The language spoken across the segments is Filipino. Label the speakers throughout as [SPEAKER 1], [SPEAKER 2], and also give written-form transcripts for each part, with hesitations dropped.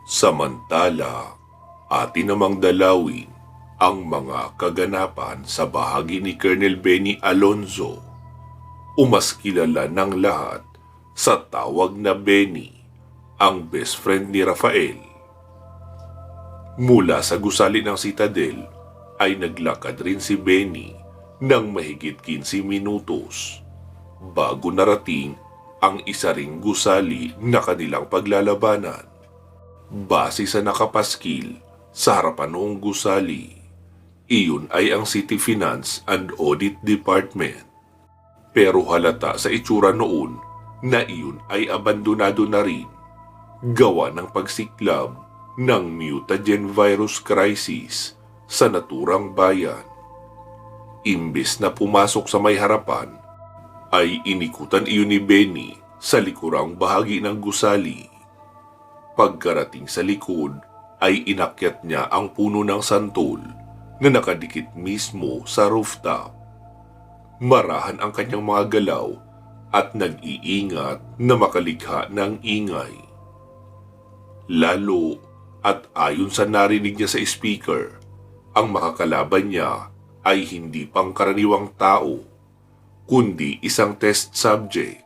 [SPEAKER 1] Samantala, atin namang dalawin ang mga kaganapan sa bahagi ni Colonel Benny Alonzo, o mas kilala ng lahat sa tawag na Benny, ang best friend ni Rafael. Mula sa gusali ng Citadel ay naglakad rin si Benny ng mahigit 15 minutos bago narating ang isa ring gusali na kanilang paglalabanan. Base sa nakapaskil sa harapan noong gusali, iyon ay ang City Finance and Audit Department. Pero halata sa itsura noon na iyon ay abandonado na rin, gawa ng pagsiklab ng mutagen virus crisis sa naturang bayan. Imbes na pumasok sa may harapan, ay inikutan iyon ni Benny sa likurang bahagi ng gusali. Pagkarating sa likod, ay inakyat niya ang puno ng santol na nakadikit mismo sa rooftop. Marahan ang kanyang mga galaw at nag-iingat na makalikha ng ingay. Lalo at ayon sa narinig niya sa speaker, ang makakalaban niya ay hindi pangkaraniwang tao, kundi isang test subject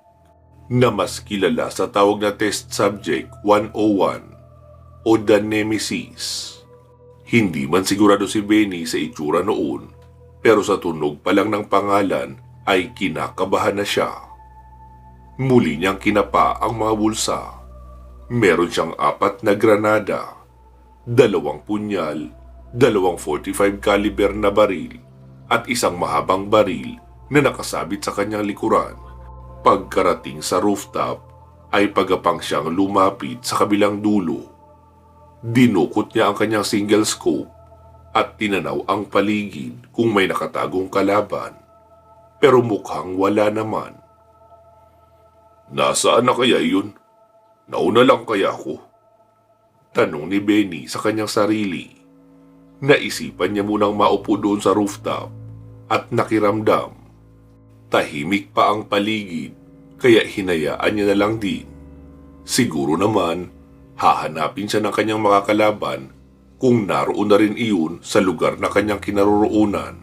[SPEAKER 1] na mas kilala sa tawag na Test Subject 101 o The Nemesis. Hindi man sigurado si Benny sa itsura noon, pero sa tunog pa lang ng pangalan ay kinakabahan na siya. Muli niyang kinapa ang mga bulsa. Meron siyang 4 na granada, 2 punyal, 2 .45 caliber na baril at isang mahabang baril na nakasabit sa kanyang likuran. Pagkarating sa rooftop ay pagapang siyang lumapit sa kabilang dulo. Dinukot niya ang kanyang single scope at tinanaw ang paligid kung may nakatagong kalaban, pero mukhang wala naman. "Nasaan na kaya yun? Nauna lang kaya ako?" tanong ni Benny sa kanyang sarili. Naisipan niya munang maupo doon sa rooftop at nakiramdam. Tahimik pa ang paligid, kaya hinayaan niya na lang din. Siguro naman, hahanapin siya ng kanyang makakalaban kung naroon na rin iyon sa lugar na kanyang kinaroroonan.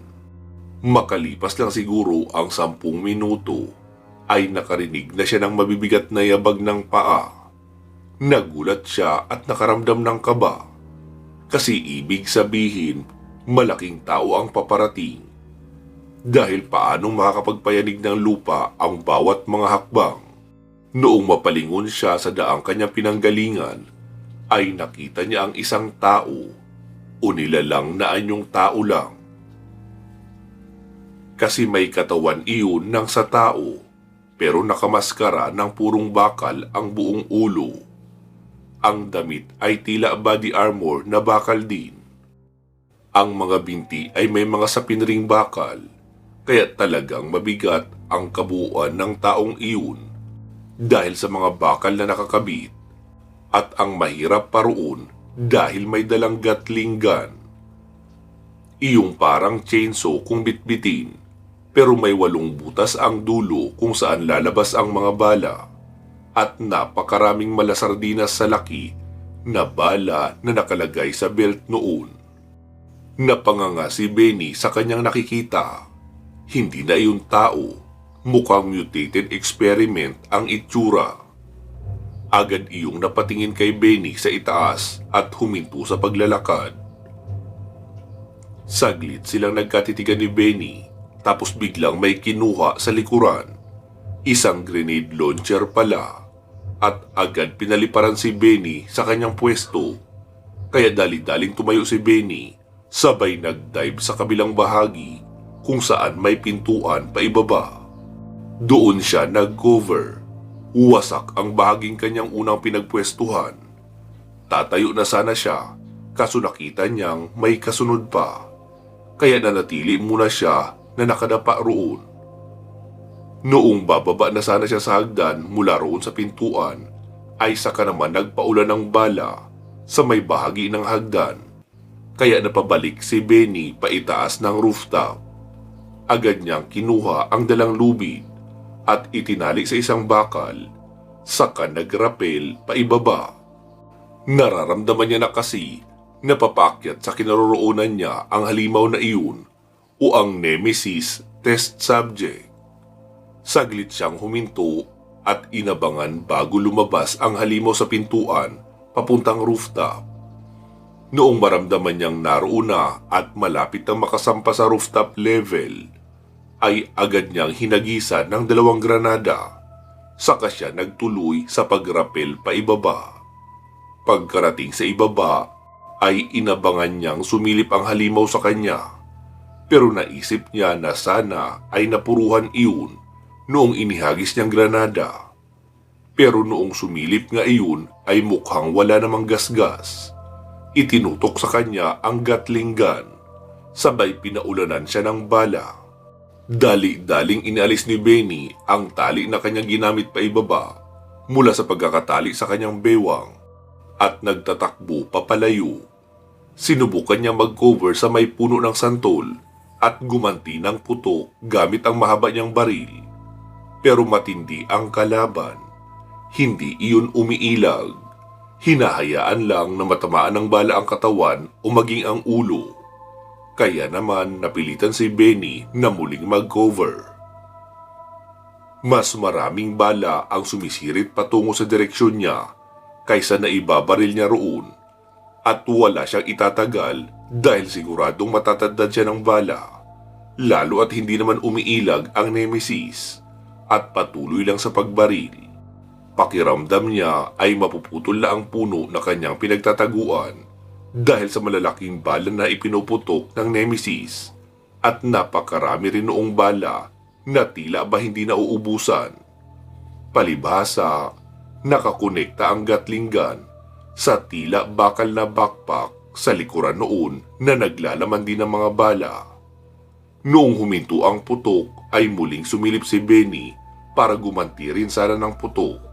[SPEAKER 1] Makalipas lang siguro ang 10 minuto, ay nakarinig na siya ng mabibigat na yabag ng paa. Nagulat siya at nakaramdam ng kaba, kasi ibig sabihin malaking tao ang paparating. Dahil paanong makakapagpayanig ng lupa ang bawat mga hakbang. Noong mapalingon siya sa daang kanyang pinanggalingan, ay nakita niya ang isang tao, o nilalang na anyong tao lang. Kasi may katawan iyon ng sa tao, pero nakamaskara ng purong bakal ang buong ulo. Ang damit ay tila body armor na bakal din. Ang mga binti ay may mga sapin ring bakal, kaya talagang mabigat ang kabuuan ng taong iyon dahil sa mga bakal na nakakabit, at ang mahirap pa roon dahil may dalang Gatling gun. Iyong parang chainsaw kung bitbitin, pero may 8 butas ang dulo kung saan lalabas ang mga bala, at napakaraming malasardinas sa laki na bala na nakalagay sa belt noon. Napanganga si Benny sa kanyang nakikita. Hindi na iyon tao, mukhang mutated experiment ang itsura. Agad iyong napatingin kay Benny sa itaas at huminto sa paglalakad. Saglit silang nagkatitigan ni Benny, tapos biglang may kinuha sa likuran. Isang grenade launcher pala, at agad pinaliparan si Benny sa kanyang pwesto. Kaya dali-daling tumayo si Benny, sabay nag-dive sa kabilang bahagi kung saan may pintuan pa ibaba. Doon siya nag-cover. Wasak ang bahaging kanyang unang pinagpwestuhan. Tatayo na sana siya, kaso nakita niyang may kasunod pa. Kaya nanatili muna siya na nakadapa roon. Noong bababa na sana siya sa hagdan mula roon sa pintuan, ay saka naman nagpaulan ng bala sa may bahagi ng hagdan. Kaya napabalik si Benny paitaas ng rooftop. Agad niyang kinuha ang dalang lubid at itinali sa isang bakal, saka nagrapel paibaba. Nararamdaman niya na kasi napapakyat sa kinaroroonan niya ang halimaw na iyon o ang Nemesis test subject. Saglit siyang huminto at inabangan bago lumabas ang halimaw sa pintuan papuntang rooftop. Noong maramdaman niyang naroon na at malapit na makasampa sa rooftop level, ay agad niyang hinagisan ng 2 granada. Saka siya nagtuloy sa pagrapel pa ibaba. Pagkarating sa ibaba, ay inabangan niyang sumilip ang halimaw sa kanya. Pero naisip niya na sana ay napuruhan iyon noong inihagis niyang granada. Pero noong sumilip nga iyon ay mukhang wala namang gasgas. Itinutok sa kanya ang Gatling gun, sabay pinaulanan siya ng bala. Dali-daling inalis ni Benny ang tali na kanyang ginamit pa ibaba mula sa pagkakatali sa kanyang bewang at nagtatakbo papalayo. Sinubukan niya mag-cover sa may puno ng santol at gumanti ng putok gamit ang mahaba niyang baril. Pero matindi ang kalaban. Hindi iyon umiilag. Hinahayaan lang na matamaan ng bala ang katawan o maging ang ulo. Kaya naman napilitan si Benny na muling mag-cover. Mas maraming bala ang sumisirit patungo sa direksyon niya kaysa na ibabaril niya roon. At wala siyang itatagal dahil siguradong matatandad siya ng bala. Lalo at hindi naman umiilag ang Nemesis at patuloy lang sa pagbaril. Pakiramdam niya ay mapuputol na ang puno na kanyang pinagtataguan dahil sa malalaking bala na ipinuputok ng Nemesis at napakarami rin noong bala na tila ba hindi nauubusan. Palibhasa, nakakonekta ang Gatling gun sa tila bakal na backpack sa likuran noon na naglalaman din ng mga bala. Noong huminto ang putok ay muling sumilip si Benny para gumanti rin sana ng putok.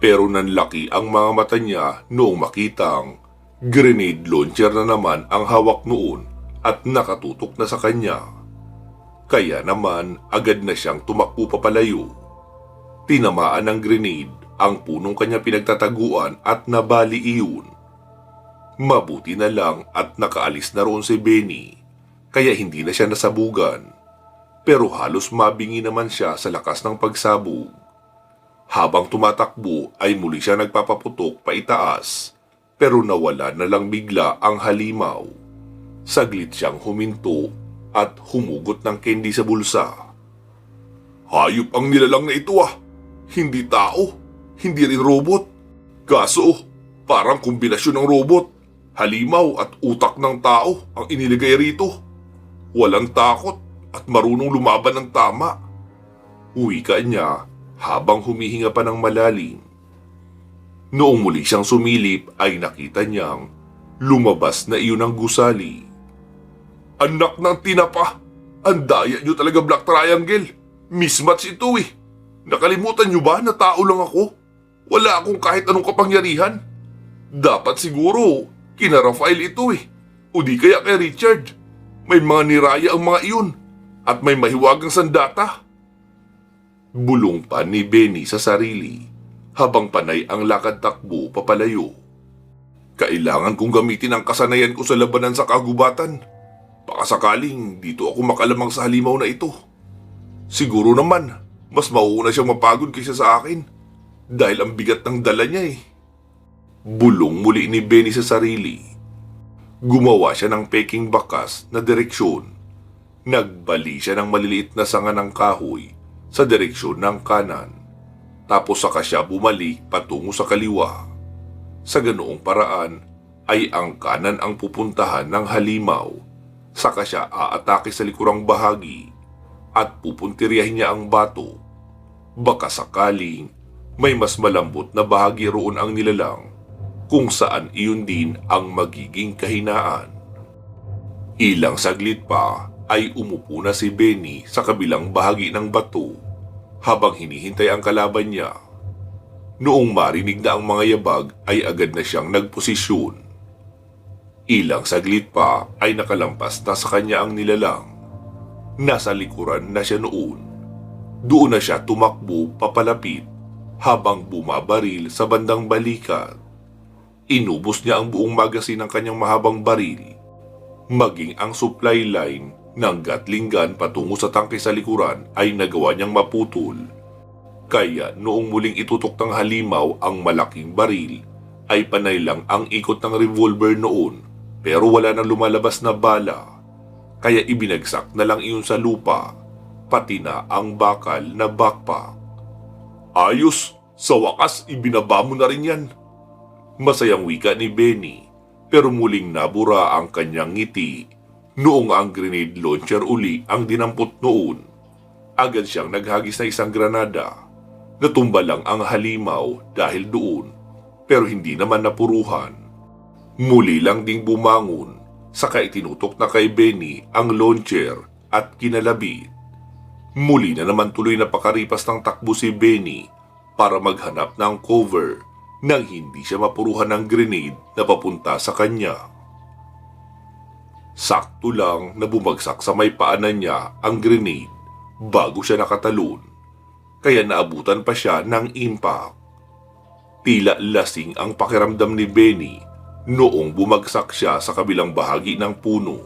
[SPEAKER 1] Pero nanlaki ang mga mata niya noong makitang grenade launcher na naman ang hawak noon at nakatutok na sa kanya. Kaya naman agad na siyang tumakbo papalayo. Tinamaan ng grenade ang punong kanya pinagtataguan at nabali iyon. Mabuti na lang at nakaalis na roon si Benny, kaya hindi na siya nasabugan. Pero halos mabingi naman siya sa lakas ng pagsabog. Habang tumatakbo ay muli siya nagpapaputok paitaas, pero nawala na lang bigla ang halimaw. Saglit siyang huminto at humugot ng candy sa bulsa. Hayop ang nilalang na ito ah! Hindi tao! Hindi rin robot. Kaso, parang kombinasyon ng robot, halimaw at utak ng tao ang iniligay rito. Walang takot at marunong lumaban ng tama. Wika niya habang humihinga pa ng malalim. Noong muli siyang sumilip ay nakita niyang lumabas na iyon ang gusali. Anak ng tinapa! Ang daya niyo talaga, Black Triangle! Mismatch ito eh! Nakalimutan niyo ba na tao lang ako? Wala akong kahit anong kapangyarihan. Dapat siguro, kina Rafael ito eh. O di kaya kay Richard. May mga niraya ang mga iyon. At may mahiwagang sandata. Bulong pa ni Benny sa sarili, habang panay ang lakad takbo papalayo. Kailangan kong gamitin ang kasanayan ko sa labanan sa kagubatan. Baka sakaling dito ako makalamang sa halimaw na ito. Siguro naman, mas mauuna siyang mapagod kaysa sa akin. Dahil ang bigat ng dala niya eh. Bulong muli ni Benny sa sarili. Gumawa siya ng peking bakas na direksyon. Nagbali siya ng maliliit na sanga ng kahoy sa direksyon ng kanan. Tapos saka siya bumalik patungo sa kaliwa. Sa ganoong paraan ay ang kanan ang pupuntahan ng halimaw. Saka siya aatake sa likurang bahagi at pupuntiryahin niya ang bato. Baka sakaling may mas malambot na bahagi roon ang nilalang kung saan iyon din ang magiging kahinaan. Ilang saglit pa ay umupo na si Benny sa kabilang bahagi ng bato habang hinihintay ang kalaban niya. Noong marinig na ang mga yabag ay agad na siyang nagposisyon. Ilang saglit pa ay nakalampas na sa kanya ang nilalang. Nasa likuran na siya noon. Doon na siya tumakbo papalapit habang bumabaril sa bandang balikat. Inubos niya ang buong magasin ng kanyang mahabang baril, maging ang supply line ng Gatling gun patungo sa tangke sa likuran ay nagawa niyang maputol. Kaya noong muling itutok ng halimaw ang malaking baril, ay panay lang ang ikot ng revolver noon pero wala nang lumalabas na bala. Kaya ibinagsak na lang iyon sa lupa, pati na ang bakal na backpack. Ayos! Sa wakas, ibinaba mo na rin yan. Masayang wika ni Benny, pero muling nabura ang kanyang ngiti noong ang grenade launcher uli ang dinampot noon. Agad siyang naghagis na isang granada. Natumba lang ang halimaw dahil doon, pero hindi naman napuruhan. Muli lang ding bumangon, saka itinutok na kay Benny ang launcher at kinalabit. Muli na naman tuloy na pakaripas ng takbo si Benny para maghanap ng cover nang hindi siya mapuruhan ng grenade na papunta sa kanya. Sakto lang na bumagsak sa may paanan niya ang grenade bago siya nakatalon, kaya naabutan pa siya ng impact. Tila lasing ang pakiramdam ni Benny noong bumagsak siya sa kabilang bahagi ng puno.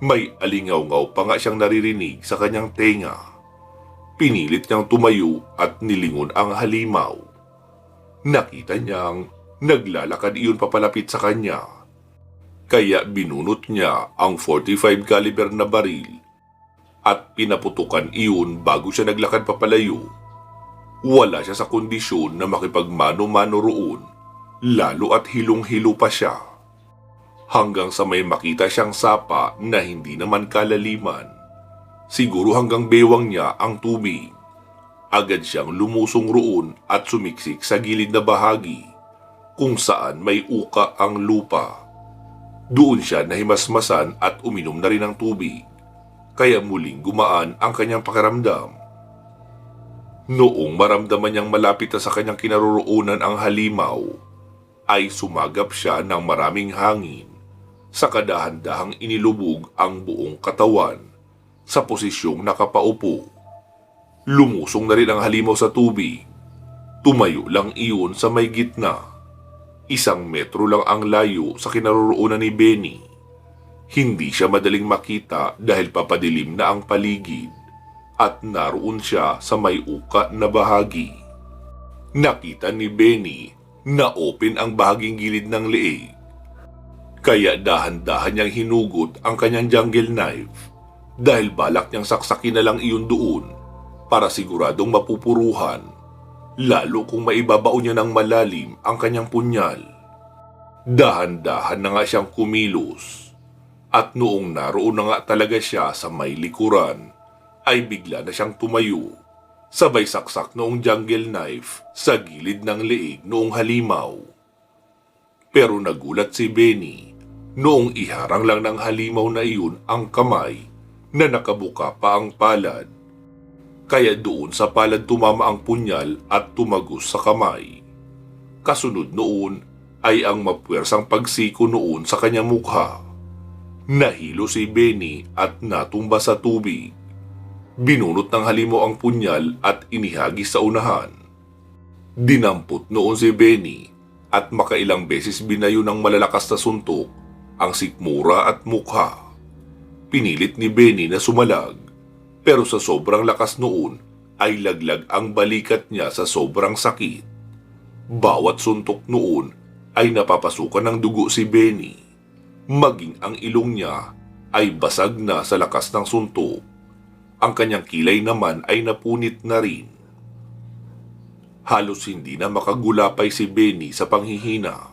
[SPEAKER 1] May alingaw-ngaw pa nga siyang naririnig sa kanyang tenga. Pinilit niyang tumayo at nilingon ang halimaw. Nakita niyang naglalakad iyon papalapit sa kanya. Kaya binunot niya ang 45 caliber na baril at pinaputukan iyon bago siya naglakad papalayo. Wala siya sa kondisyon na makipagmano-mano roon, lalo at hilong-hilo pa siya. Hanggang sa may makita siyang sapa na hindi naman kalaliman. Siguro hanggang bewang niya ang tubig. Agad siyang lumusong roon at sumiksik sa gilid na bahagi kung saan may uka ang lupa. Doon siya nahimasmasan at uminom na rin ng tubig, kaya muling gumaan ang kanyang pakiramdam. Noong maramdaman niyang malapit na sa kanyang kinaroroonan ang halimaw, ay sumagap siya ng maraming hangin, sa kadahan-dahang inilubog ang buong katawan sa posisyong nakapaupo. Lumusong na rin ang halimaw sa tubig. Tumayo lang iyon sa may gitna. 1 metro lang ang layo sa kinaroroonan ni Benny. Hindi siya madaling makita dahil papadilim na ang paligid at naroon siya sa may uka na bahagi. Nakita ni Benny na open ang bahaging gilid ng leeg. Kaya dahan-dahan niyang hinugot ang kanyang jungle knife dahil balak niyang saksakin na lang iyon doon para siguradong mapupuruhan, lalo kung maibabao niya ng malalim ang kanyang punyal. Dahan-dahan na nga siyang kumilos, at noong naroon na nga talaga siya sa may likuran, ay bigla na siyang tumayo, sabay saksak noong jungle knife sa gilid ng leeg noong halimaw. Pero nagulat si Benny noong iharang lang ng halimaw na iyon ang kamay na nakabuka pa ang palad. Kaya doon sa palad tumama ang punyal at tumagos sa kamay. Kasunod noon ay ang mapuwersang pagsiko noon sa kanyang mukha. Nahilo si Benny at natumba sa tubig. Binunot ng halimaw ang punyal at inihagis sa unahan. Dinampot noon si Benny at makailang beses binayo ng malalakas na suntok ang sikmura at mukha. Pinilit ni Benny na sumalag, pero sa sobrang lakas noon ay laglag ang balikat niya sa sobrang sakit. Bawat suntok noon ay napapasukan ng dugo si Benny. Maging ang ilong niya ay basag na sa lakas ng suntok. Ang kanyang kilay naman ay napunit na rin. Halos hindi na makagulapay si Benny sa panghihina.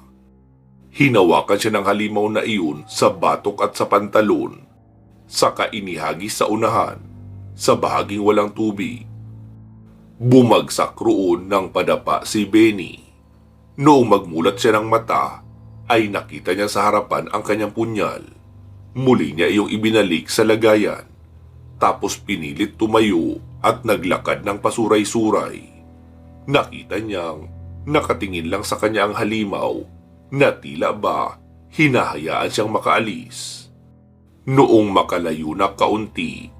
[SPEAKER 1] Hinawakan siya ng halimaw na iyon sa batok at sa pantalon, saka inihagis sa unahan, sa bahaging walang tubig. Bumagsak roon ng padapa si Benny. Noong magmulat siya ng mata, ay nakita niya sa harapan ang kanyang punyal. Muli niya iyong ibinalik sa lagayan, tapos pinilit tumayo at naglakad ng pasuray-suray. Nakita niyang nakatingin lang sa kanya ang halimaw na tila ba hinahayaan siyang makaalis. Noong makalayo na kaunti,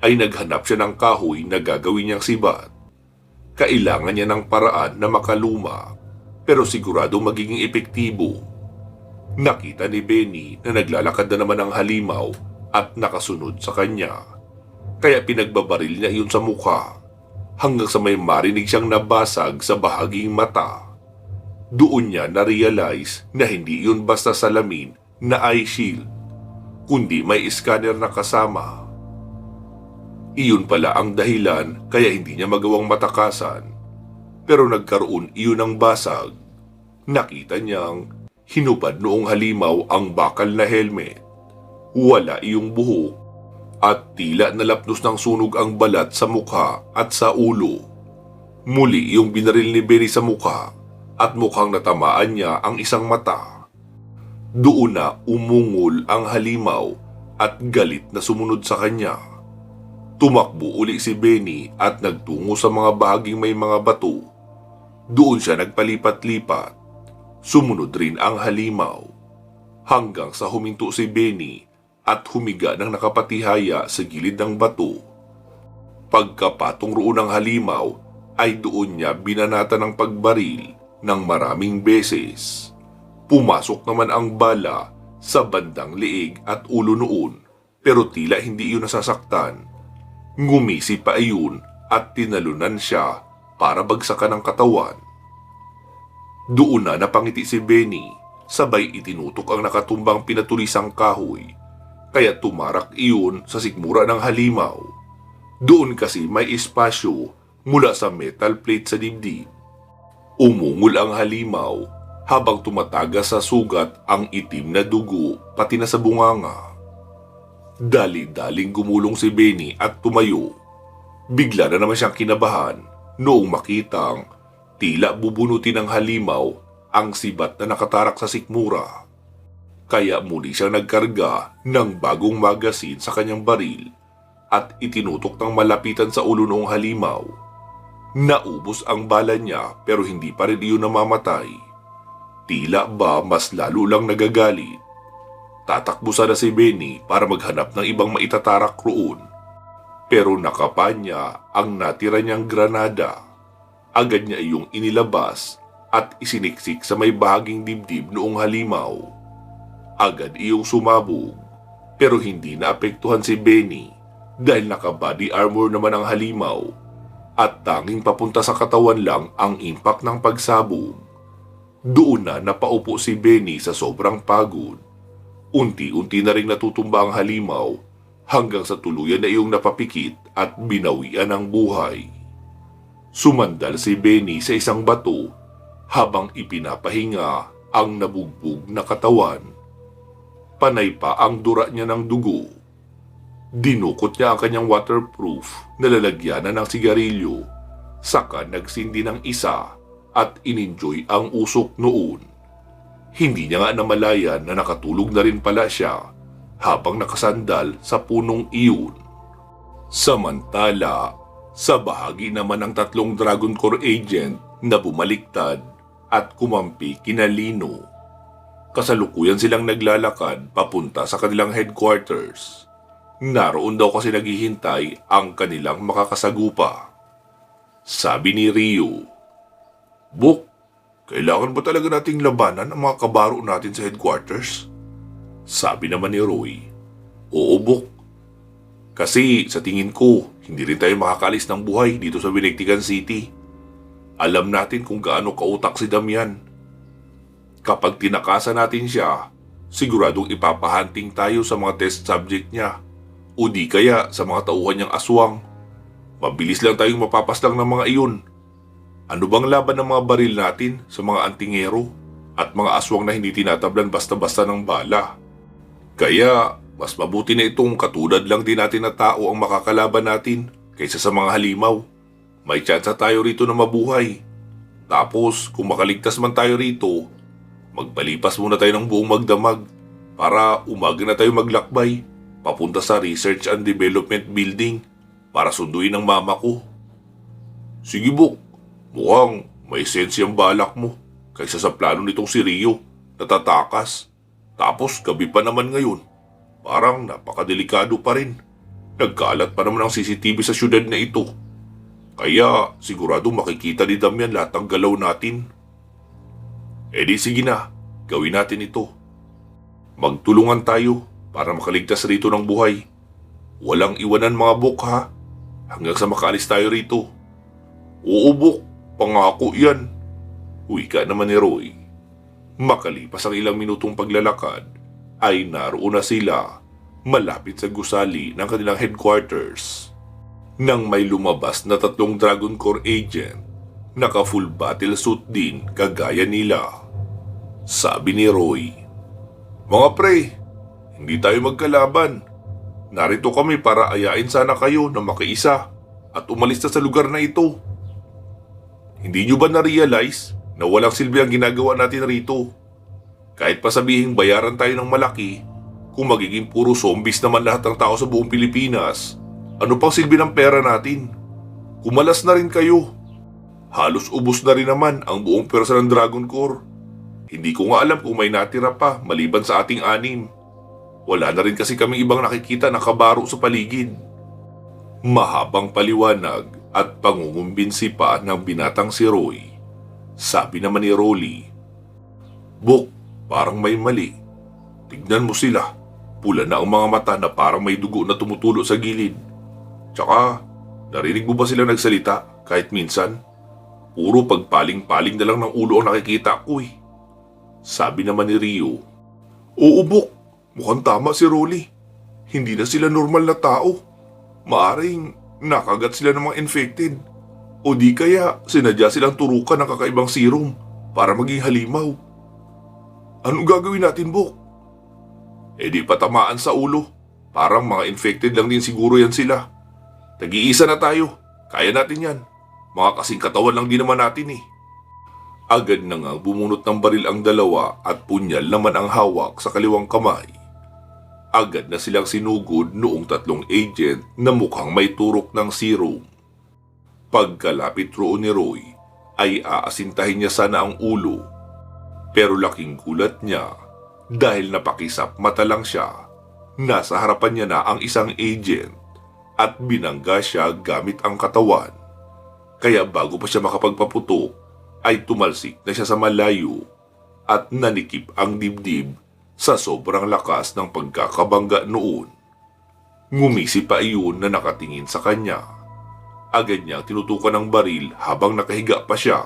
[SPEAKER 1] ay naghanap siya ng kahoy na gagawin niyang sibat. Kailangan niya ng paraan na makaluma. pero siguradong magiging epektibo. Nakita ni Benny na naglalakad na naman ang halimaw at nakasunod sa kanya. Kaya pinagbabaril niya iyon sa mukha hanggang sa may marinig siyang nabasag sa bahaging mata. Doon niya na-realize na hindi iyon basta salamin na eye shield, kundi may scanner na kasama. Iyon pala ang dahilan kaya hindi niya magawang matakasan. Pero nagkaroon iyon ng basag. Nakita niyang hinubad noong halimaw ang bakal na helmet. Wala iyong buhok at tila nalapnos ng sunog ang balat sa mukha at sa ulo. Muli iyong binaril ni Benny sa mukha at mukhang natamaan niya ang isang mata. Doon na umungol ang halimaw at galit na sumunod sa kanya. Tumakbo uli si Benny at nagtungo sa mga bahaging may mga bato. Doon siya nagpalipat-lipat. Sumunod rin ang halimaw. Hanggang sa huminto si Benny at humiga ng nakapatihaya sa gilid ng bato. Pagkapatong roon ng halimaw ay doon niya binanata ng pagbaril ng maraming beses. Pumasok naman ang bala sa bandang liig at ulo noon pero tila hindi iyon nasasaktan. Ngumisi pa iyon at tinalunan siya para bagsakan ang katawan. Doon na napangiti si Benny, sabay itinutok ang nakatumbang pinatulisang kahoy, kaya tumarak iyon sa sikmura ng halimaw. Doon kasi may espasyo mula sa metal plate sa dibdib. Umungol ang halimaw habang tumatagas sa sugat ang itim na dugo pati na sa bunganga. Dali-daling gumulong si Benny at tumayo. Bigla na naman siyang kinabahan noong makitang tila bubunutin ng halimaw ang sibat na nakatarak sa sikmura. Kaya muli siyang nagkarga ng bagong magasin sa kanyang baril at itinutok ng malapitan sa ulo noong halimaw. Naubos ang bala niya pero hindi pa rin iyon namamatay. Tila ba mas lalo lang nagagalit. Tatakbo sana si Benny para maghanap ng ibang maitatarak roon. Pero nakapa niya ang natira niyang granada. Agad niya iyong inilabas at isiniksik sa may bahaging dibdib noong halimaw. Agad iyong sumabog pero hindi naapektuhan si Benny dahil naka-body armor naman ang halimaw at tanging papunta sa katawan lang ang impact ng pagsabog. Doon na napaupo si Benny sa sobrang pagod. Unti-unti na ring natutumba ang halimaw hanggang sa tuluyan na iyong napapikit at binawian ng buhay. Sumandal si Benny sa isang bato habang ipinapahinga ang nabugbog na katawan. Panay pa ang dura niya ng dugo. Dinukot niya ang kanyang waterproof na lalagyanan ng sigarilyo, saka nagsindi ng isa at ininjoy ang usok noon. Hindi niya nga namalayan na nakatulog na rin pala siya habang nakasandal sa punong iyon. Samantala, sa bahagi naman ng tatlong Dragon Corps agent na bumaliktad at kumampi kina Lino. Kasalukuyan silang naglalakad papunta sa kanilang headquarters. Naroon daw kasi naghihintay ang kanilang makakasagupa. Sabi ni Rio, "Bok, kailangan ba talaga nating labanan ang mga kabaro natin sa headquarters?" Sabi naman ni Roy, "Oo, Bok. Kasi sa tingin ko, hindi rin tayo makakalis ng buhay dito sa Binigtigan City. Alam natin kung gaano kautak si Damian. Kapag tinakasan natin siya, siguradong ipapahunting tayo sa mga test subject niya o di kaya sa mga tauhan niyang aswang. Mabilis lang tayong mapapaslang ng mga iyon. Ano bang laban ng mga baril natin sa mga antingero at mga aswang na hindi tinatablan basta-basta ng bala? Kaya mas mabuti na itong katulad lang din natin na tao ang makakalaban natin kaysa sa mga halimaw. May tsansa tayo rito na mabuhay. Tapos kung makaligtas man tayo rito, magpalipas muna tayo ng buong magdamag para umaga na tayo maglakbay papunta sa Research and Development Building para sunduin ang mama ko." "Sige, Bok. Mukhang may sense yung balak mo kaysa sa plano nitong si Rio na tatakas. Tapos gabi pa naman ngayon. Parang napakadelikado pa rin. Nagkalat pa naman ang CCTV sa syudad na ito. Kaya sigurado makikita ni Damian lahat ng galaw natin." Di sige na, gawin natin ito. Magtulungan tayo para makaligtas rito ng buhay. Walang iwanan mga Bok ha, hanggang sa makaalis tayo rito. Oo Bok, pangako yan. Wika naman ni Roy. Makalipas ang ilang minutong paglalakad, ay naroon na sila malapit sa gusali ng kanilang headquarters. Nang may lumabas na 3 Dragon Corps agent, naka full battle suit din kagaya nila. Sabi ni Roy, "Mga pre, hindi tayo magkalaban. Narito kami para ayain sana kayo na makiisa at umalis na sa lugar na ito. Hindi nyo ba na-realize na walang silbi ang ginagawa natin rito? Kahit pa sabihing bayaran tayo ng malaki, kung magiging puro zombies naman lahat ng tao sa buong Pilipinas, ano pang silbi ng pera natin? Kumalas na rin kayo. Halos ubos na rin naman ang buong pwersa ng Dragon Corps. Hindi ko nga alam kung may natira pa maliban sa ating 6. Wala na rin kasi kaming ibang nakikita na kabaro sa paligid." Mahabang paliwanag at pangungumbinsi pa ng binatang si Roy. Sabi naman ni Rolly, "Bok, parang may mali. Tignan mo sila. Pula na ang mga mata na parang may dugo na tumutulo sa gilid. Tsaka, narinig mo ba sila nagsalita kahit minsan? Puro pagpaling-paling na lang ng ulo ang nakikita ko eh." Sabi naman ni Rio, "Oo Bok, mukhang tama si Rolly. Hindi na sila normal na tao. Maaring nakagat sila ng mga infected. O di kaya sinadya silang turukan ng kakaibang serum para maging halimaw. Anong gagawin natin, Bok?" Di patamaan sa ulo. Parang mga infected lang din siguro yan sila. Tag-iisa na tayo. Kaya natin yan. Mga kasing katawan lang din naman natin eh. Agad na nga bumunot ng baril ang dalawa at punyal naman ang hawak sa kaliwang kamay. Agad na silang sinugod noong 3 agent na mukhang may turok ng serum. Pagkalapit roon ni Roy, ay aasintahin niya sana ang ulo. Pero laking gulat niya dahil napakisap mata lang siya. Nasa harapan niya na ang isang agent at binangga siya gamit ang katawan. Kaya bago pa siya makapagpaputok, ay tumalsik na siya sa malayo at nanikip ang dibdib sa sobrang lakas ng pagkakabangga noon. Ngumisi pa iyon na nakatingin sa kanya. Agad niyang tinutukan ng baril habang nakahiga pa siya.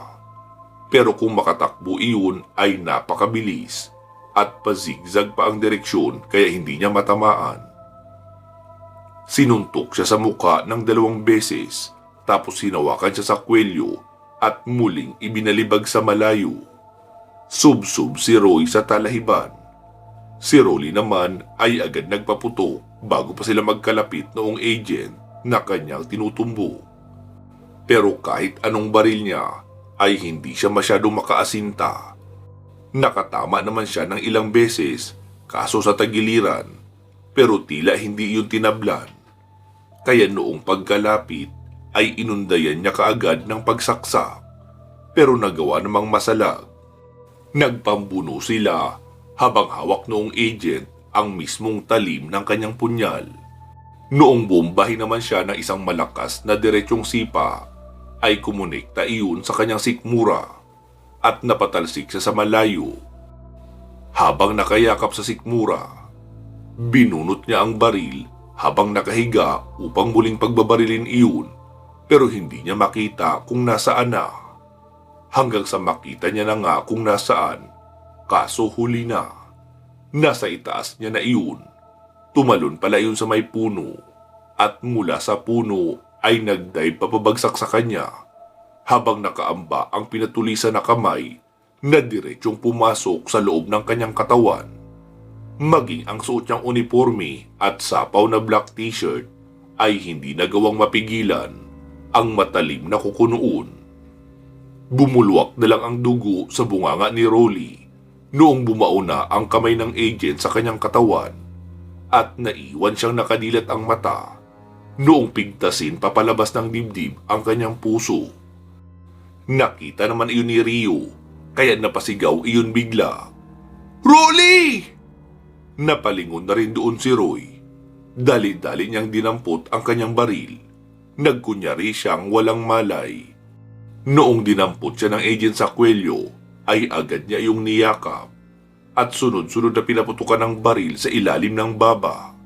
[SPEAKER 1] Pero kung makatakbo iyon ay napakabilis at pazigzag pa ang direksyon kaya hindi niya matamaan. Sinuntok siya sa mukha ng 2 beses tapos hinawakan siya sa kwelyo at muling ibinalibag sa malayo. Subsub si Roy sa talahiban. Si Rolly naman ay agad nagpaputok bago pa sila magkalapit noong agent na kanyang tinutumbo. Pero kahit anong baril niya ay hindi siya masyadong makaasinta. Nakatama naman siya ng ilang beses kaso sa tagiliran pero tila hindi yun tinablan. Kaya noong pagkalapit ay inundayan niya kaagad ng pagsaksak pero nagawa namang masalag. Nagpambuno sila habang hawak noong agent ang mismong talim ng kanyang punyal. Noong bombahin naman siya ng isang malakas na diretsong sipa, ay kumonekta iyon sa kanyang sikmura at napatalsik siya sa malayo. Habang nakayakap sa sikmura, binunot niya ang baril habang nakahiga upang muling pagbabarilin iyon pero hindi niya makita kung nasaan na. Hanggang sa makita niya na nga kung nasaan, kaso huli na. Nasa itaas niya na iyon. Tumalon pala iyon sa may puno at mula sa puno ay nagdive papabagsak sa kanya habang nakaamba ang pinatulisan na kamay na diretsyong pumasok sa loob ng kanyang katawan. Maging ang suot niyang uniforme at sapaw na black t-shirt ay hindi nagawang mapigilan ang matalim na kuko noon. Bumulwak na lang ang dugo sa bunganga ni Rolly noong bumao na ang kamay ng agent sa kanyang katawan at naiwan siyang nakadilat ang mata noong pigtasin papalabas ng dibdib ang kanyang puso. Nakita naman iyon ni Rio kaya napasigaw iyon bigla. "Rolly!" Napalingon na rin doon si Roy. Dali-dali niyang dinampot ang kanyang baril. Nagkunyari siyang walang malay. Noong dinampot siya ng agent sa kwelyo, ay agad niya iyong niyakap at sunod-sunod na pinaputukan ng baril sa ilalim ng baba.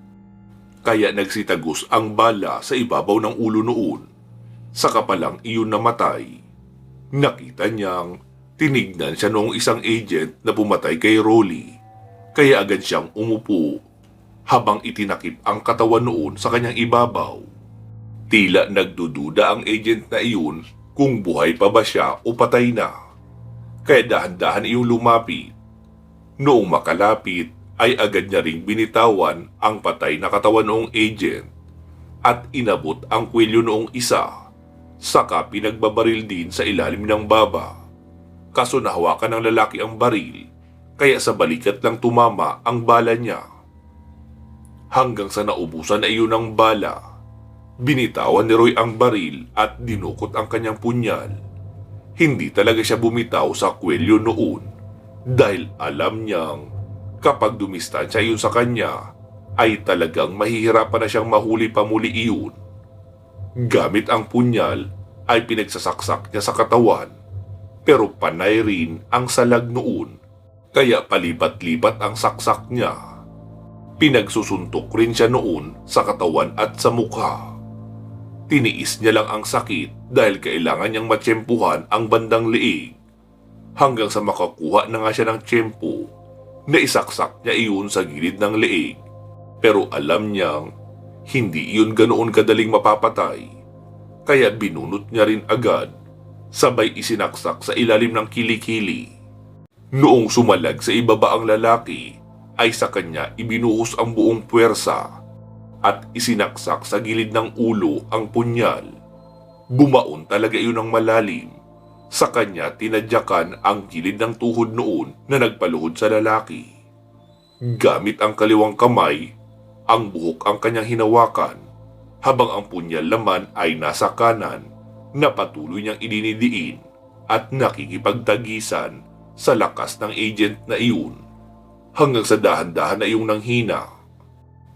[SPEAKER 1] Kaya nagsitagos ang bala sa ibabaw ng ulo noon. Saka pa lang iyon namatay. Nakita niyang tinignan siya noong isang agent na pumatay kay Rolly. Kaya agad siyang umupo habang itinakip ang katawan noon sa kanyang ibabaw. Tila nagdududa ang agent na iyon kung buhay pa ba siya o patay na. Kaya dahan-dahan iyong lumapit. Noong makalapit ay agad niya ring binitawan ang patay na katawan noong agent at inabot ang kwelyo noong isa. Saka pinagbabaril din sa ilalim ng baba. Kaso nahawakan ng lalaki ang baril, kaya sa balikat lang tumama ang bala niya. Hanggang sa naubusan na iyon ng bala, binitawan ni Roy ang baril at dinukot ang kanyang punyal. Hindi talaga siya bumitaw sa kwelyo noon dahil alam niyang kapag dumistansya iyon sa kanya, ay talagang mahihirapan na siyang mahuli pa muli iyon. Gamit ang punyal ay pinagsasaksak niya sa katawan, pero panay rin ang salag noon, kaya palipat-lipat ang saksak niya. Pinagsusuntok rin siya noon sa katawan at sa mukha. Tiniis niya lang ang sakit dahil kailangan niyang matsyempuhan ang bandang liig, hanggang sa makakuha na nga siya ng tsyempo na isaksak niya iyon sa gilid ng liig. Pero alam niyang hindi iyon ganoon kadaling mapapatay, kaya binunot niya rin agad, sabay isinaksak sa ilalim ng kilikili. Noong sumalag sa ibaba ang lalaki, ay sa kanya ibinuhos ang buong puwersa at isinaksak sa gilid ng ulo ang punyal. Bumaon talaga iyon ng malalim. Sa kanya tinadyakan ang gilid ng tuhod noon na nagpaluhod sa lalaki. Gamit ang kaliwang kamay, ang buhok ang kanyang hinawakan, habang ang punyal naman ay nasa kanan na patuloy niyang idinidiin at nakikipagtagisan sa lakas ng agent na iyon, hanggang sa dahan-dahan na iyong nanghina.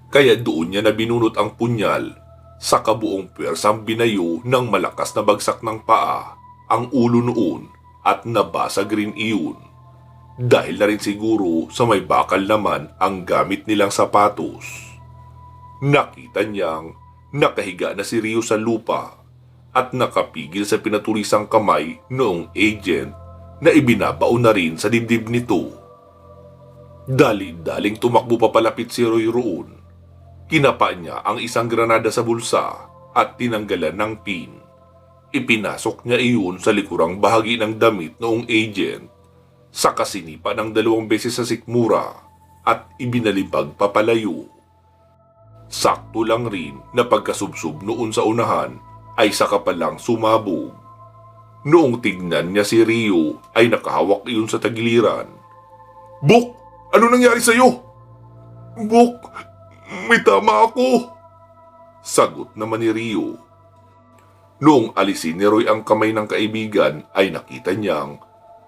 [SPEAKER 1] Kaya doon niya na binunot ang punyal, sa kabuong pwersang binayo ng malakas na bagsak ng paa ang ulo noon at nabasag rin iyon. Dahil na rin siguro sa may bakal naman ang gamit nilang sapatos. Nakita niyang nakahiga na si Rio sa lupa at nakapigil sa pinatulisang kamay noong agent na ibinabaon na rin sa dibdib nito. Dali-daling tumakbo papalapit si Roy roon. Kinapa niya ang isang granada sa bulsa at tinanggalan ng pin. Ipinasok niya iyon sa likurang bahagi ng damit noong agent, saka sinipa ng 2 beses sa sikmura at ibinalibag papalayo. Sakto lang rin na pagkasubsob noon sa unahan ay saka palang sumabog. Noong tignan niya si Rio ay nakahawak iyon sa tagiliran. "Bok! Ano nangyari sa'yo?" "Bok, may tama ako," sagot naman ni Rio. Noong alisin ni Roy ang kamay ng kaibigan ay nakita niyang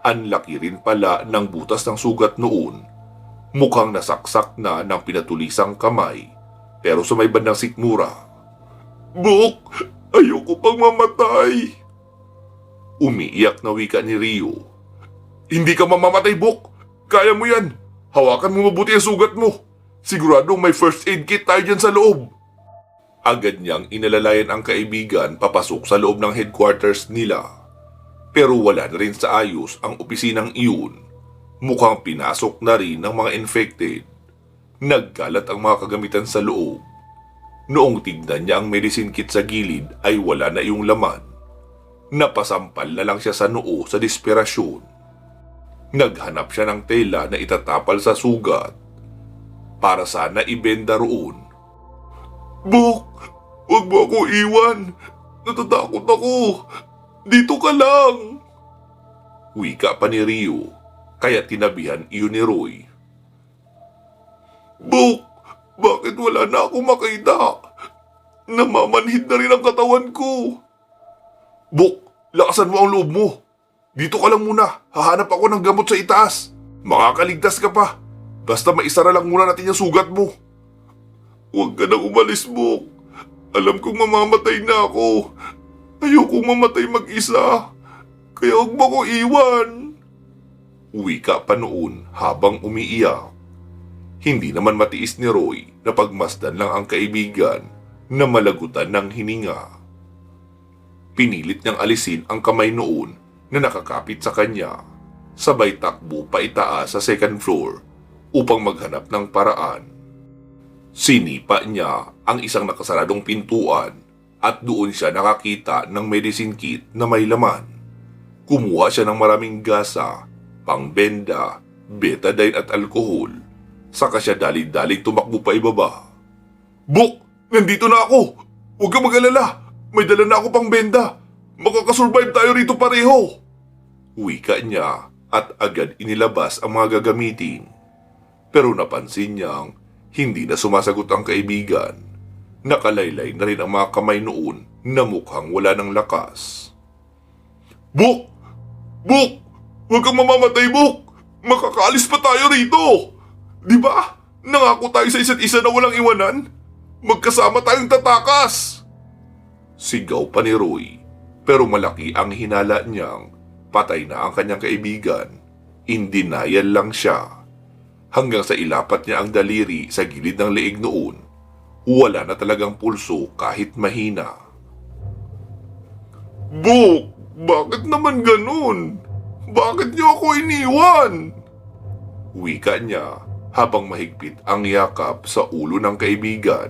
[SPEAKER 1] ang laki rin pala ng butas ng sugat noon. Mukhang nasaksak na ng pinatulisang kamay, pero sa may bandang sikmura. "Bok, ayoko pang mamatay," umiiyak na wika ni Rio. "Hindi ka mamamatay, Bok. Kaya mo yan. Hawakan mo mabuti ang sugat mo. Siguradong may first aid kit tayo dyan sa loob." Agad niyang inalalayan ang kaibigan papasok sa loob ng headquarters nila. Pero wala na rin sa ayos ang opisinang iyon. Mukhang pinasok na rin ng mga infected. Nagkalat ang mga kagamitan sa loob. Noong tignan niya ang medicine kit sa gilid ay wala na iyong laman. Napasampal na lang siya sa noo sa desperasyon. Naghanap siya ng tela na itatapal sa sugat para sana ibenda roon. "Bok, huwag mo ako iwan. Natatakot ako. Dito ka lang," wika pa ni Rio, kaya tinabihan iyon ni Roy. "Bok, bakit wala na ako makita? Namamanhid na rin ang katawan ko." "Bok, lakasan mo ang loob mo. Dito ka lang muna. Hahanap ako ng gamot sa itaas. Makakaligtas ka pa. Basta maisara lang muna natin yung sugat mo." "Huwag ka nang umalis, Bok. Alam kong mamamatay na ako. Ayokong mamatay mag-isa. Kaya huwag mo ko iwan." Wika pa noon habang umiiyak. Hindi naman matiis ni Roy na pagmasdan lang ang kaibigan na malagutan ng hininga. Pinilit niyang alisin ang kamay noon na nakakapit sa kanya, sabay takbo pa itaas sa second floor upang maghanap ng paraan. Sinipa niya ang isang nakasaradong pintuan at doon siya nakakita ng medicine kit na may laman. Kumuha siya ng maraming gasa, pangbenda, betadine at alkohol. Saka siya dali-dali tumakbo pa ibaba. "Buk! Nandito na ako! Huwag kang mag-alala! May dala na ako pang benda! Makakasurvive tayo rito pareho!" Wika niya at agad inilabas ang mga gagamitin. Pero napansin niyang hindi na sumasagot ang kaibigan. Nakalaylay na rin ang mga kamay noon na mukhang wala ng lakas. "Buk! Buk! Huwag kang mamamatay, Buk! Makakaalis pa tayo rito! Di ba? Nangako tayo sa isa't isa na walang iwanan? Magkasama tayong tatakas!" Sigaw pa ni Roy, pero malaki ang hinala niyang patay na ang kanyang kaibigan. In denial lang siya. Hanggang sa ilapat niya ang daliri sa gilid ng leeg noon, wala na talagang pulso kahit mahina. "Buk, bakit naman ganun? Bakit niyo ako iniwan?" Wika niya habang mahigpit ang yakap sa ulo ng kaibigan.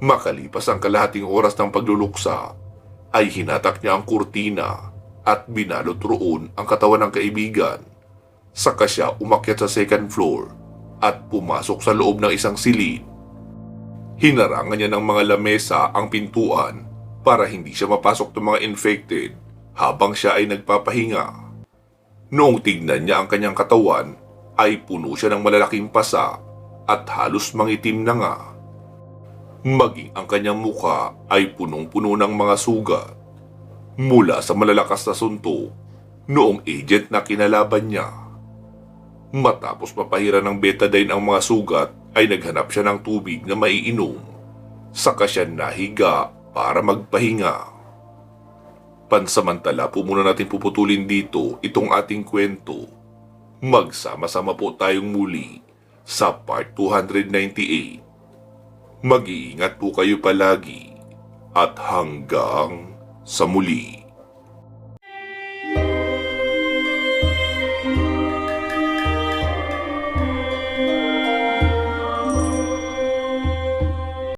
[SPEAKER 1] Makalipas ang kalahating oras ng pagluluksa, ay hinatak niya ang kurtina at binalot roon ang katawan ng kaibigan. Saka siya umakyat sa second floor at pumasok sa loob ng isang silid. Hinarangan niya ng mga lamesa ang pintuan para hindi siya mapasok ng mga infected habang siya ay nagpapahinga. Noong tignan niya ang kanyang katawan, ay puno siya ng malalaking pasa at halos mangitim na nga. Maging ang kanyang mukha ay punong-puno ng mga sugat mula sa malalakas na suntok noong agent na kinalaban niya. Matapos mapahiran ng betadine ang mga sugat, ay naghanap siya ng tubig na maiinom. Saka siya nahiga para magpahinga. Pansamantala po muna natin puputulin dito itong ating kwento. Magsama-sama po tayong muli sa part 298. Mag-iingat po kayo palagi at hanggang sa muli.